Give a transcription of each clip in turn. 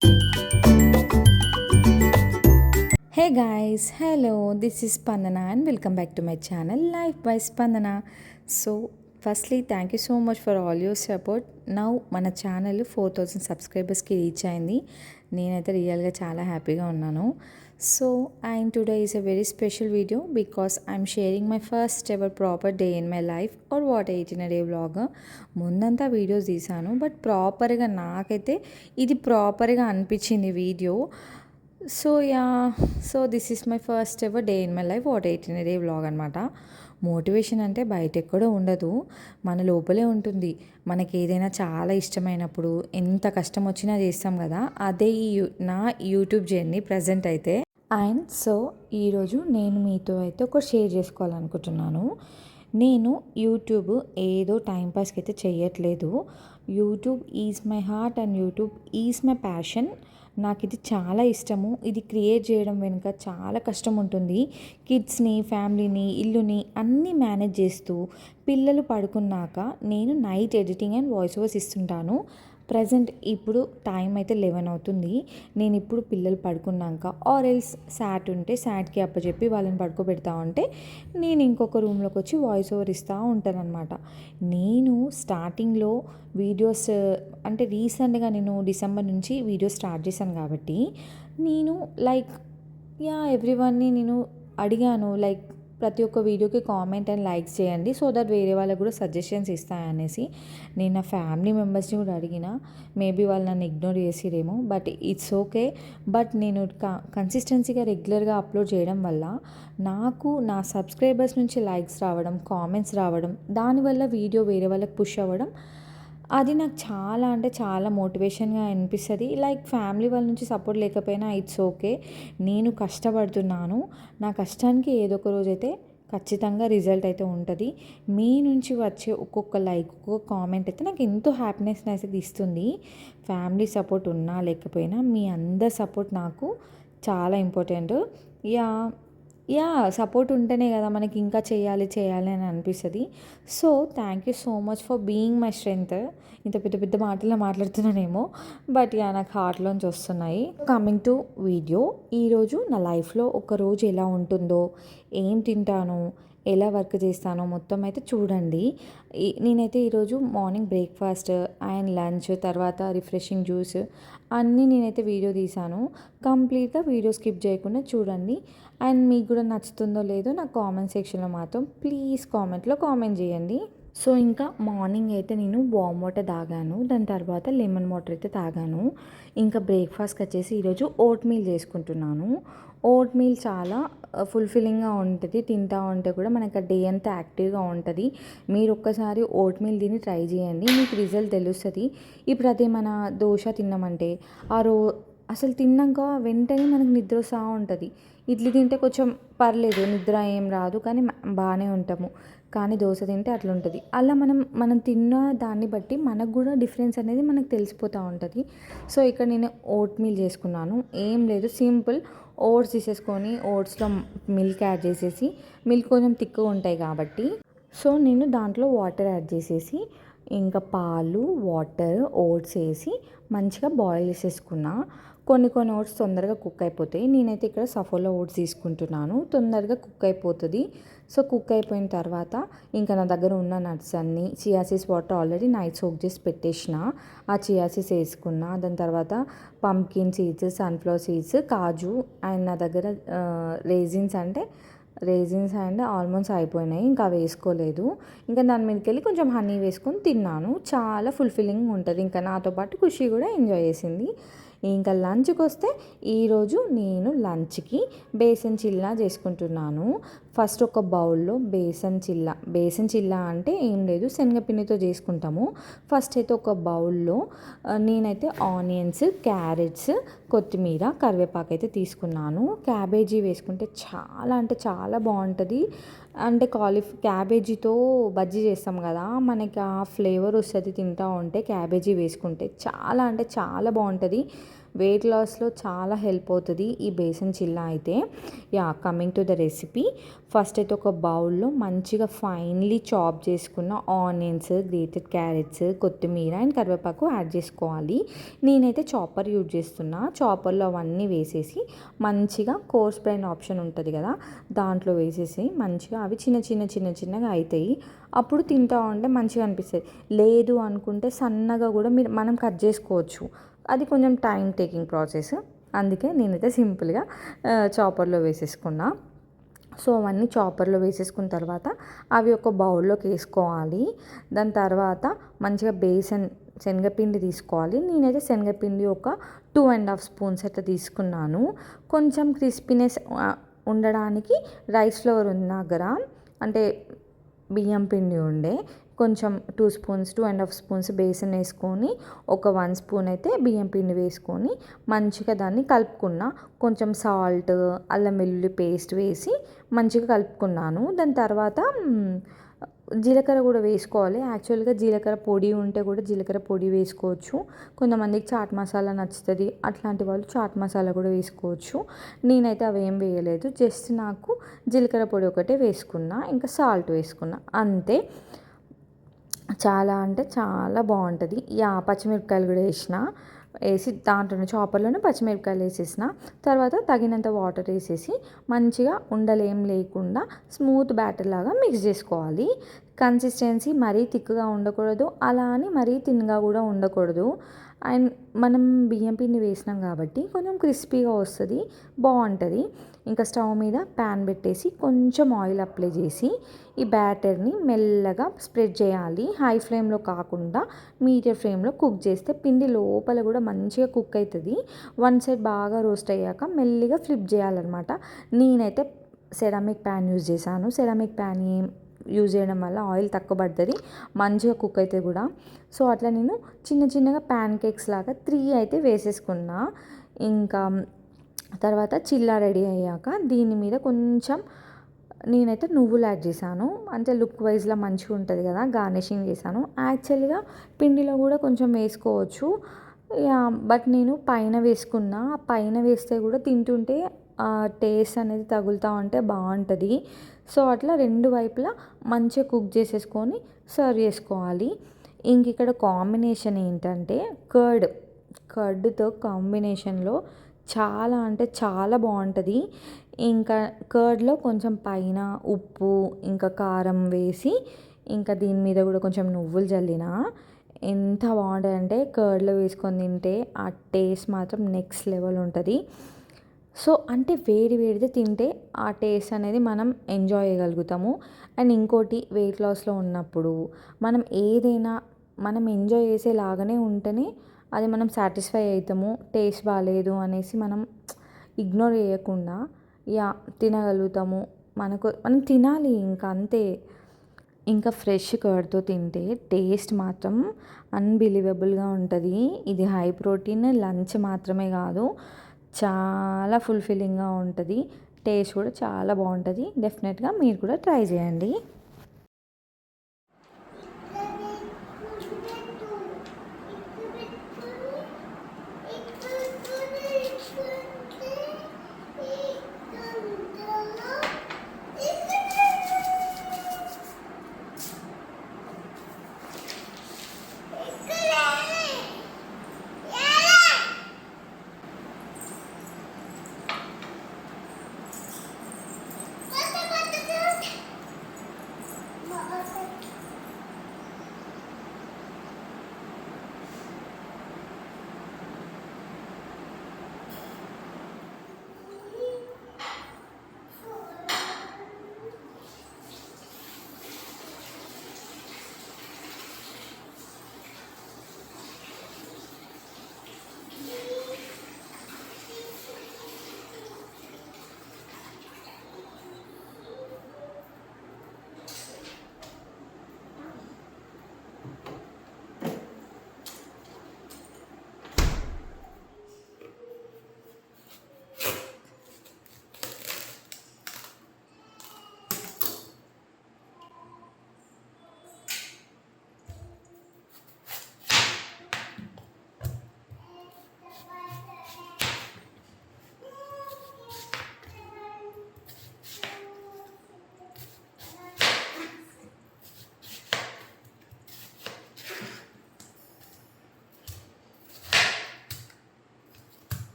Hey guys, hello, this is Spandana and welcome back to my channel Life by Spandana. So, firstly, thank you so much for all your support. Now, మన channel 4000 సబ్స్క్రైబర్స్కి reach అయింది. నేనైతే రియల్గా చాలా హ్యాపీగా ఉన్నాను. So, and today is a very special video because I'm sharing my first ever proper day in my life or what I eat in a day vlog. ముందంతా videos తీసాను, బట్ ప్రాపర్గా నాకైతే ఇది ప్రాపర్గా అనిపించింది video. So this is my first ever day in my life what 18 day vlog అనమాట. Motivation అంటే బయట ఎక్కడో ఉండదు, మన లోపలే ఉంటుంది. మనకి ఏదైనా చాలా ఇష్టమైనప్పుడు ఎంత కష్టం వచ్చినా చేస్తాం కదా, అదే నా యూట్యూబ్ జర్నీ ప్రజెంట్ అయితే. అండ్ సో ఈరోజు నేను మీతో అయితే ఒకటి షేర్ చేసుకోవాలనుకుంటున్నాను. నేను యూట్యూబ్ ఏదో టైంపాస్కి అయితే చేయట్లేదు. YouTube is my heart and YouTube is my passion. నాకు ఇది చాలా ఇష్టము. ఇది క్రియేట్ చేయడం వెనుక చాలా కష్టం ఉంటుంది. కిడ్స్ని, ఫ్యామిలీని, ఇల్లుని అన్నీ మేనేజ్ చేస్తూ పిల్లలు పడుకున్నాక నేను night editing and voice overs ఇస్తుంటాను. ప్రజెంట్ ఇప్పుడు టైం అయితే 11 అవుతుంది. నేను ఇప్పుడు పిల్లలు పడుకున్నాక ఆర్ ఎల్స్ శాట్ ఉంటే శాట్కి అప్పచెప్పి వాళ్ళని పడుకోబెడతా ఉంటే నేను ఇంకొక రూమ్లోకి వచ్చి వాయిస్ ఓవర్ ఇస్తూ ఉంటాను అనమాట. నేను స్టార్టింగ్లో వీడియోస్ అంటే రీసెంట్గా నేను డిసెంబర్ నుంచి వీడియోస్ స్టార్ట్ చేశాను కాబట్టి నేను ఎవ్రీవన్ని నేను అడిగాను, ప్రతి ఒక్క వీడియోకి కామెంట్ అండ్ లైక్స్ చేయండి సో దట్ వేరే వాళ్ళకు కూడా సజెషన్స్ ఇస్తాయనేసి. నేను నా ఫ్యామిలీ మెంబర్స్ని కూడా అడిగిన, మేబీ వాళ్ళు నన్ను ఇగ్నోర్ చేసిరేమో, బట్ ఇట్స్ ఓకే. బట్ నేను కన్సిస్టెన్సీగా రెగ్యులర్గా అప్లోడ్ చేయడం వల్ల నాకు నా సబ్స్క్రైబర్స్ నుంచి లైక్స్ రావడం, కామెంట్స్ రావడం, దానివల్ల వీడియో వేరే వాళ్ళకి పుష్ అవ్వడం, అది నాకు చాలా అంటే చాలా మోటివేషన్గా అనిపిస్తుంది. ఫ్యామిలీ వాళ్ళ నుంచి సపోర్ట్ లేకపోయినా ఇట్స్ ఓకే, నేను కష్టపడుతున్నాను, నా కష్టానికి ఏదో ఒక రోజైతే ఖచ్చితంగా రిజల్ట్ అయితే ఉంటుంది. మీ నుంచి వచ్చే ఒక్కొక్క లైక్, ఒక్కొక్క కామెంట్ అయితే నాకు ఎంతో హ్యాపీనెస్ని అయితే ఇస్తుంది. ఫ్యామిలీ సపోర్ట్ ఉన్నా లేకపోయినా మీ అందరి సపోర్ట్ నాకు చాలా ఇంపార్టెంట్. యా సపోర్ట్ ఉంటేనే కదా మనకి ఇంకా చేయాలి అని అనిపిస్తుంది. So thank you so much for being my strength. ఇంత పెద్ద పెద్ద మాటల్లో మాట్లాడుతున్నానేమో, బట్ నాకు హార్ట్లోంచి వస్తున్నాయి. కమింగ్ టు వీడియో, ఈరోజు నా లైఫ్లో ఒక రోజు ఎలా ఉంటుందో, ఏం తింటాను, ఎలా వర్క్ చేస్తానో మొత్తం అయితే చూడండి. నేనైతే ఈరోజు మార్నింగ్ బ్రేక్ఫాస్ట్ అండ్ లంచ్, తర్వాత రిఫ్రెషింగ్ జ్యూస్ అన్నీ నేనైతే వీడియో తీశాను. కంప్లీట్గా వీడియో స్కిప్ చేయకుండా చూడండి. అండ్ మీకు కూడా నచ్చుతుందో లేదో నాకు కామెంట్ సెక్షన్లో మాత్రం ప్లీజ్ కామెంట్లో కామెంట్ చేయండి. సో ఇంకా మార్నింగ్ అయితే నేను వామ్ వాటర్ తాగాను, దాని తర్వాత లెమన్ వాటర్ అయితే తాగాను. ఇంకా బ్రేక్ఫాస్ట్కి వచ్చేసి ఈరోజు ఓట్ మీల్ చేసుకుంటున్నాను. ఓట్ మీల్ చాలా ఫుల్ఫిల్లింగ్గా ఉంటుంది, తింటా ఉంటే కూడా మనకు డే అంతా యాక్టివ్గా ఉంటుంది. మీరు ఒక్కసారి ఓట్ మీల్ తిని ట్రై చేయండి, మీకు రిజల్ట్ తెలుస్తుంది. ఇప్పుడు అదే మన దోశ తిన్నామంటే అసలు తిన్నాక వెంటనే మనకు నిద్ర వస్తూ ఉంటుంది. ఇడ్లీ తింటే కొంచెం పర్లేదు, నిద్ర ఏం రాదు, కానీ బాగానే ఉంటాము. కానీ దోశ తింటే అట్లా ఉంటుంది. అలా మనం తిన్న దాన్ని బట్టి మనకు కూడా డిఫరెన్స్ అనేది మనకు తెలిసిపోతూ ఉంటుంది. సో ఇక్కడ నేను ఓట్ మీల్ చేసుకున్నాను. ఏం లేదు, సింపుల్ ఓట్స్ తీసేసుకొని ఓట్స్లో మిల్క్ యాడ్ చేసేసి, మిల్క్ కొంచెం తిక్కుగా ఉంటాయి కాబట్టి సో నేను దాంట్లో వాటర్ యాడ్ చేసేసి ఇంకా పాలు, వాటర్, ఓట్స్ వేసి మంచిగా బాయిల్ చేసేసుకున్నా. కొన్ని ఓట్స్ తొందరగా కుక్ అయిపోతాయి. నేనైతే ఇక్కడ సఫోలా ఓట్స్ తీసుకుంటున్నాను, తొందరగా కుక్ అయిపోతుంది. సో కుక్ అయిపోయిన తర్వాత ఇంకా నా దగ్గర ఉన్న నట్స్ అన్నీ, chia seeds water already night soak చేసి పెట్టేసిన, ఆ చియా సీడ్స్ వేసుకున్నా. దాని తర్వాత pumpkin seeds, sunflower seeds, kaju and నా దగ్గర రేజిన్స్ అండ్ ఆల్మండ్స్ అయిపోయినాయి, ఇంకా వేసుకోలేదు. ఇంకా దాని మీదకి వెళ్ళి కొంచెం హనీ వేసుకొని తిన్నాను. చాలా ఫుల్ఫిల్లింగ్ ఉంటుంది. ఇంకా నాతో పాటు ఖుషి కూడా ఎంజాయ్ చేసింది. ఇంకా లంచ్కి వస్తే ఈరోజు నేను లంచ్కి బేసన్ చిల్లా చేసుకుంటున్నాను. ఫస్ట్ ఒక బౌల్లో బేసన్ చిల్లా అంటే ఏం లేదు, శనగపిండితో చేసుకుంటాము. ఫస్ట్ అయితే ఒక బౌల్లో నేనైతే ఆనియన్స్, క్యారెట్స్, కొత్తిమీర, కరివేపాకు అయితే తీసుకున్నాను. క్యాబేజీ వేసుకుంటే చాలా అంటే చాలా బాగుంటుంది. అంటే క్యాబేజీతో బజ్జీ చేస్తాం కదా, మనకి ఆ ఫ్లేవర్ వస్తుంది తింటూ ఉంటే. క్యాబేజీ వేసుకుంటే చాలా అంటే చాలా బాగుంటుంది. వెయిట్ లాస్లో చాలా హెల్ప్ అవుతుంది ఈ బేసన్ చిల్లా అయితే. Coming to the recipe, first అయితే ఒక బౌల్లో మంచిగా ఫైన్లీ చాప్ చేసుకున్న ఆనియన్స్, గ్రేటెడ్ క్యారెట్స్, కొత్తిమీర అండ్ కరివేపాకు యాడ్ చేసుకోవాలి. నేనైతే చాపర్ యూజ్ చేస్తున్నా. చాపర్లో అవన్నీ వేసేసి మంచిగా కోర్స్ బ్రైన్ ఆప్షన్ ఉంటుంది కదా, దాంట్లో వేసేసి మంచిగా అవి చిన్నగా అవుతాయి. అప్పుడు తింటా ఉంటే మంచిగా అనిపిస్తుంది. లేదు అనుకుంటే సన్నగా కూడా మనం కట్ చేసుకోవచ్చు. అది కొంచెం టైం టేకింగ్ ప్రాసెస్. అందుకే నేనైతే సింపుల్గా చాపర్లో వేసేసుకున్నా. సో అవన్నీ చాపర్లో వేసేసుకున్న తర్వాత అవి ఒక బౌల్లోకి వేసుకోవాలి. దాని తర్వాత మంచిగా శనగపిండి తీసుకోవాలి. నేనైతే శనగపిండి ఒక 2.5 స్పూన్స్ అట్లా తీసుకున్నాను. కొంచెం క్రిస్పీనెస్ ఉండడానికి రైస్ ఫ్లోర్ ఉంది నా దగ్గర, అంటే బియ్యం పిండి ఉండే. కొంచెం 2.5 స్పూన్స్ బేసన్ వేసుకొని ఒక 1 స్పూన్ అయితే బియ్యం పిండి వేసుకొని మంచిగా దాన్ని కలుపుకున్నా. కొంచెం సాల్ట్, అల్లం వెల్లుల్లి పేస్ట్ వేసి మంచిగా కలుపుకున్నాను. దాని తర్వాత జీలకర్ర కూడా వేసుకోవాలి. యాక్చువల్గా జీలకర్ర పొడి ఉంటే కూడా జీలకర్ర పొడి వేసుకోవచ్చు. కొంతమందికి చాట్ మసాలా నచ్చుతుంది, అట్లాంటి వాళ్ళు చాట్ మసాలా కూడా వేసుకోవచ్చు. నేనైతే అవి ఏం వేయలేదు, జస్ట్ నాకు జీలకర్ర పొడి ఒకటే వేసుకున్నా, ఇంకా సాల్ట్ వేసుకున్నా అంతే. చాలా అంటే చాలా బాగుంటుంది. పచ్చిమిరపకాయలు కూడా వేసి దాంట్లోనే చాపర్లోనే పచ్చిమిరపకాయలు వేసేసిన తర్వాత తగినంత వాటర్ వేసేసి మంచిగా ఉండలేం లేకుండా స్మూత్ బ్యాటర్ లాగా మిక్స్ చేసుకోవాలి. కన్సిస్టెన్సీ మరీ థిక్గా ఉండకూడదు, అలా అని మరీ థిన్గా కూడా ఉండకూడదు. అండ్ మనం బియ్యం పిండి వేసినాం కాబట్టి కొంచెం క్రిస్పీగా వస్తుంది, బాగుంటుంది. ఇంకా స్టవ్ మీద ప్యాన్ పెట్టేసి కొంచెం ఆయిల్ అప్లై చేసి ఈ బ్యాటర్ని మెల్లగా స్ప్రెడ్ చేయాలి. హై ఫ్లేమ్లో కాకుండా మీడియం ఫ్లేమ్లో కుక్ చేస్తే పిండి లోపల కూడా మంచిగా కుక్ అవుతుంది. వన్ సైడ్ బాగా రోస్ట్ అయ్యాక మెల్లిగా ఫ్లిప్ చేయాలన్నమాట. నేనైతే సెరామిక్ ప్యాన్ యూజ్ చేశాను. సెరామిక్ ప్యాన్ యూజ్ చేయడం వల్ల ఆయిల్ తక్కువ పడుతుంది, మంచిగా కుక్ అవుతుంది కూడా. సో అట్లా నేను చిన్నగా ప్యాన్ కేక్స్ లాగా 3 అయితే వేసేసుకున్నా. ఇంకా తర్వాత చిల్లా రెడీ అయ్యాక దీని మీద కొంచెం నేనైతే నువ్వులు యాడ్ చేశాను, అంటే లుక్ వైజ్లా మంచిగా ఉంటుంది కదా, గార్నిషింగ్ చేశాను. యాక్చువల్గా పిండిలో కూడా కొంచెం వేసుకోవచ్చు, బట్ నేను పైన వేసుకున్నా. పైన వేస్తే కూడా తింటుంటే టేస్ట్ అనేది తగులుతూ ఉంటే బాగుంటుంది. సో అట్లా 2 వైపులా మంచిగా కుక్ చేసేసుకొని సర్వ్ చేసుకోవాలి. ఇంక ఇక్కడ కాంబినేషన్ ఏంటంటే కర్డ్తో కాంబినేషన్లో చాలా అంటే చాలా బాగుంటుంది. ఇంకా కర్డ్లో కొంచెం పైన ఉప్పు ఇంకా కారం వేసి ఇంకా దీని మీద కూడా కొంచెం నువ్వులు జల్లిన ఎంత బాగుంటుందంటే కర్డ్లో వేసుకొని తింటే ఆ టేస్ట్ మాత్రం నెక్స్ట్ లెవెల్ ఉంటుంది. సో అంటే వేడిదే తింటే ఆ టేస్ట్ అనేది మనం ఎంజాయ్ చేయగలుగుతాము. అండ్ ఇంకోటి, వెయిట్ లాస్లో ఉన్నప్పుడు మనం ఏదైనా మనం ఎంజాయ్ చేసేలాగానే ఉంటేనే అది మనం సాటిస్ఫై అవుతాము. టేస్ట్ బాగాలేదు అనేసి మనం ఇగ్నోర్ చేయకుండా తినగలుగుతాము. మనం తినాలి, ఇంకా అంతే. ఇంకా ఫ్రెష్ కర్డ్తో తింటే టేస్ట్ మాత్రం అన్బిలీవబుల్గా ఉంటుంది. ఇది హై ప్రోటీన్ లంచ్ మాత్రమే కాదు, చాలా ఫుల్ఫిల్లింగ్గా ఉంటుంది. టేస్ట్ కూడా చాలా బాగుంటుంది. డెఫినెట్గా మీరు కూడా ట్రై చేయండి.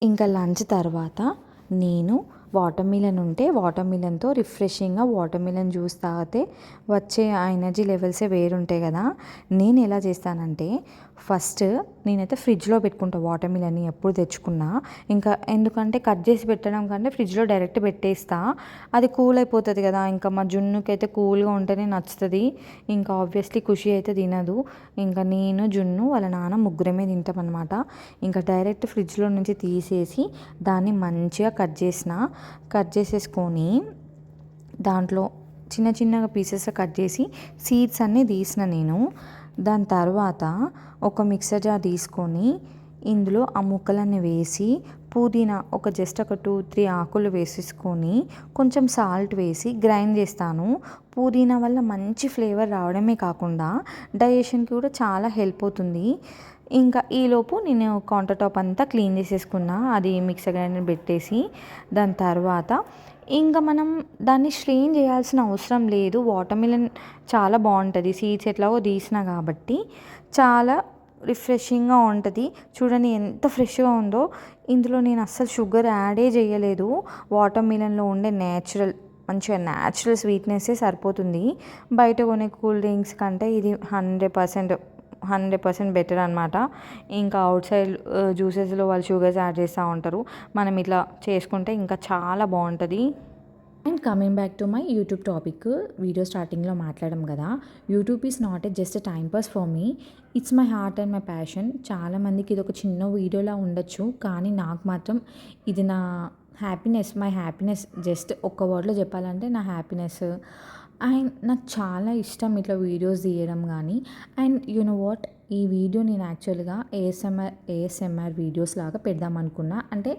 ఇంకా లంచ్ తర్వాత నేను వాటర్ మిలన్ ఉంటే వాటర్ మిలన్తో రిఫ్రెషింగ్గా వాటర్ మిలన్ జ్యూస్ తాగితే వచ్చే ఆ ఎనర్జీ లెవెల్సే వేరుంటాయి కదా. నేను ఎలా చేస్తానంటే ఫస్ట్ నేనైతే ఫ్రిడ్జ్లో పెట్టుకుంటా వాటర్ మిలన్ని ఎప్పుడు తెచ్చుకున్నా. ఇంకా ఎందుకంటే కట్ చేసి పెట్టడం కంటే ఫ్రిడ్జ్లో డైరెక్ట్ పెట్టేస్తా, అది కూల్ అయిపోతుంది కదా. ఇంకా మా జున్నుకి అయితే కూల్గా ఉంటేనే నచ్చుతుంది. ఇంకా ఆబ్వియస్లీ ఖుషి అయితే తినదు. ఇంకా నేను జున్ను వాళ్ళ నాన్న ముగ్గురమే తింటాం అనమాట. ఇంకా డైరెక్ట్ ఫ్రిడ్జ్లో నుంచి తీసేసి దాన్ని మంచిగా కట్ చేసేసుకొని దాంట్లో చిన్న చిన్నగా పీసెస్ కట్ చేసి సీడ్స్ అన్నీ తీసిన నేను. దాని తర్వాత ఒక మిక్సర్ జార్ తీసుకొని ఇందులో ఆ ముక్కలన్నీ వేసి పుదీనా జస్ట్ ఒక 2-3 ఆకులు వేసేసుకొని కొంచెం సాల్ట్ వేసి గ్రైండ్ చేస్తాను. పుదీనా వల్ల మంచి ఫ్లేవర్ రావడమే కాకుండా డైజెషన్కి కూడా చాలా హెల్ప్ అవుతుంది. ఇంకా ఈలోపు నేను కౌంటర్ టాప్ అంతా క్లీన్ చేసేసుకున్నా, అది మిక్సర్ గ్రైండర్ పెట్టేసి. దాని తర్వాత ఇంకా మనం దాన్ని స్ట్రెయిన్ చేయాల్సిన అవసరం లేదు. వాటర్ మిలన్ చాలా బాగుంటుంది, సీడ్స్ ఎట్లాగో తీసిన కాబట్టి చాలా రిఫ్రెషింగ్గా ఉంటుంది. చూడండి ఎంత ఫ్రెష్గా ఉందో. ఇందులో నేను అస్సలు షుగర్ యాడే చేయలేదు. వాటర్ మిలన్లో ఉండే మంచిగా న్యాచురల్ స్వీట్నెస్సే సరిపోతుంది. బయట కొనే కూల్ డ్రింక్స్ కంటే ఇది 100% బెటర్ అనమాట. ఇంకా అవుట్ సైడ్ జ్యూసెస్లో వాళ్ళు షుగర్స్ యాడ్ చేస్తూ ఉంటారు. మనం ఇట్లా చేసుకుంటే ఇంకా చాలా బాగుంటుంది. And coming back to my YouTube topic, video స్టార్టింగ్లో మాట్లాడడం కదా, YouTube is not a just time pass for me, it's my heart and my passion. చాలామందికి ఇది ఒక చిన్న వీడియోలా ఉండొచ్చు, కానీ నాకు మాత్రం ఇది నా హ్యాపీనెస్, మై హ్యాపీనెస్. జస్ట్ ఒక్క వర్డ్లో చెప్పాలంటే నా హ్యాపీనెస్. అండ్ నాకు చాలా ఇష్టం ఇట్లా వీడియోస్ తీయడం కానీ. అండ్ యు నో వాట్, ఈ వీడియో నేను యాక్చువల్గా ఏఎస్ఎంఆర్ వీడియోస్ లాగా పెడదాం అనుకున్నా. అంటే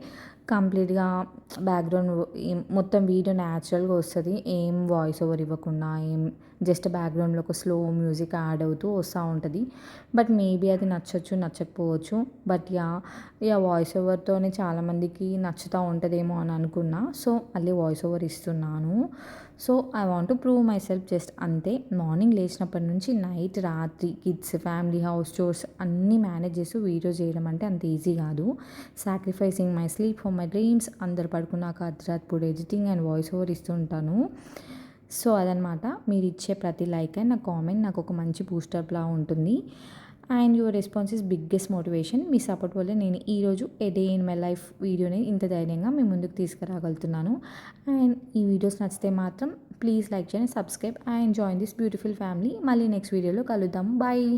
కంప్లీట్గా బ్యాక్గ్రౌండ్ మొత్తం వీడియో న్యాచురల్గా వస్తుంది, ఏం వాయిస్ ఓవర్ ఇవ్వకుండా, ఏం జస్ట్ బ్యాక్గ్రౌండ్లో ఒక స్లో మ్యూజిక్ యాడ్ అవుతూ వస్తూ ఉంటుంది. బట్ మేబీ అది నచ్చకపోవచ్చు. బట్ వాయిస్ ఓవర్తోనే చాలామందికి నచ్చుతూ ఉంటుందేమో అని అనుకున్నా. సో మళ్ళీ వాయిస్ ఓవర్ ఇస్తున్నాను. So I want to prove my self, just అంతే. మార్నింగ్ లేచినప్పటి నుంచి నైట్, రాత్రి, కిడ్స్, ఫ్యామిలీ, హౌస్ చోర్స్ అన్నీ మేనేజ్ చేస్తూ వీడియోస్ చేయడం అంటే అంత ఈజీ కాదు. Sacrificing my sleep for my dreams. అందరు పడుకున్నాక అర్ధరాత్రి ఎడిటింగ్ అండ్ వాయిస్ ఓవర్ ఇస్తూ ఉంటాను. సో అదనమాట. మీరు ఇచ్చే ప్రతి లైక్ అండ్ నా కామెంట్ నాకు ఒక మంచి బూస్టప్లా ఉంటుంది. And your response is biggest motivation. Me support వల్లే నేను ఈరోజు ఏ డే ఇన్ మై లైఫ్ వీడియోని ఇంత ధైర్యంగా మీ ముందుకు తీసుకురాగలుగుతున్నాను. అండ్ ఈ వీడియోస్ నచ్చితే మాత్రం ప్లీజ్ లైక్ చేయండి, subscribe and join this beautiful family. మళ్ళీ నెక్స్ట్ వీడియోలో కలుద్దాము. బాయ్.